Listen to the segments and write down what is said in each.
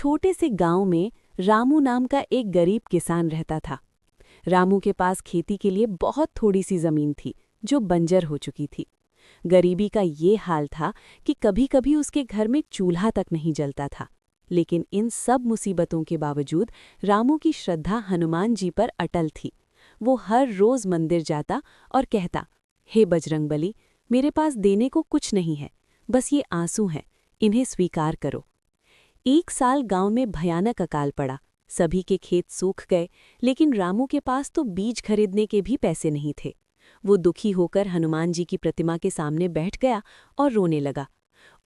छोटे से गांव में रामू नाम का एक गरीब किसान रहता था। रामू के पास खेती के लिए बहुत थोड़ी सी जमीन थी जो बंजर हो चुकी थी। गरीबी का ये हाल था कि कभी-कभी उसके घर में चूल्हा तक नहीं जलता था। लेकिन इन सब मुसीबतों के बावजूद रामू की श्रद्धा हनुमान जी पर अटल थी। वो हर रोज मंदिर जाता और कहता, हे बजरंगबली, मेरे पास देने को कुछ नहीं है, बस ये आंसू हैं, इन्हें स्वीकार करो। एक साल गांव में भयानक अकाल पड़ा। सभी के खेत सूख गए, लेकिन रामू के पास तो बीज खरीदने के भी पैसे नहीं थे। वो दुखी होकर हनुमान जी की प्रतिमा के सामने बैठ गया और रोने लगा।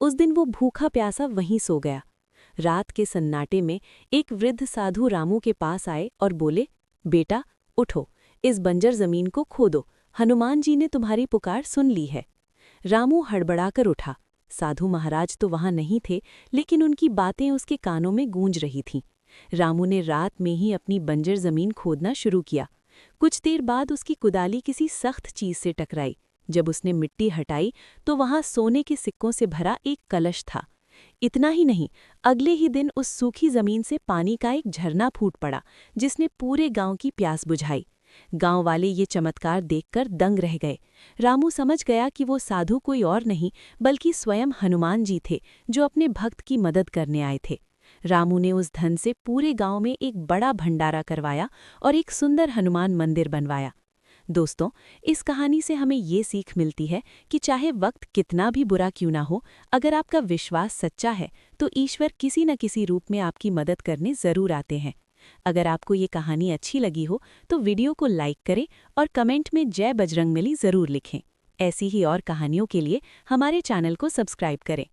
उस दिन वो भूखा प्यासा वहीं सो गया। रात के सन्नाटे में एक वृद्ध साधु रामू के पास आए और बोले, बेटा उठो, इस बंजर जमीन को खोदो, हनुमान जी ने तुम्हारी पुकार सुन ली है। रामू हड़बड़ाकर उठा। साधु महाराज तो वहां नहीं थे, लेकिन उनकी बातें उसके कानों में गूंज रही थीं। रामू ने रात में ही अपनी बंजर जमीन खोदना शुरू किया। कुछ देर बाद उसकी कुदाली किसी सख्त चीज से टकराई। जब उसने मिट्टी हटाई तो वहां सोने के सिक्कों से भरा एक कलश था। इतना ही नहीं, अगले ही दिन उस सूखी जमीन से पानी का एक झरना फूट पड़ा, जिसने पूरे गांव की प्यास बुझाई। गांव वाले ये चमत्कार देखकर दंग रह गए। रामू समझ गया कि वो साधु कोई और नहीं बल्कि स्वयं हनुमान जी थे, जो अपने भक्त की मदद करने आए थे। रामू ने उस धन से पूरे गांव में एक बड़ा भंडारा करवाया और एक सुंदर हनुमान मंदिर बनवाया। दोस्तों, इस कहानी से हमें ये सीख मिलती है कि चाहे वक्त कितना भी बुरा क्यों ना हो, अगर आपका विश्वास सच्चा है तो ईश्वर किसी न किसी रूप में आपकी मदद करने जरूर आते हैं। अगर आपको ये कहानी अच्छी लगी हो तो वीडियो को लाइक करें और कमेंट में जय बजरंगबली जरूर लिखें। ऐसी ही और कहानियों के लिए हमारे चैनल को सब्सक्राइब करें।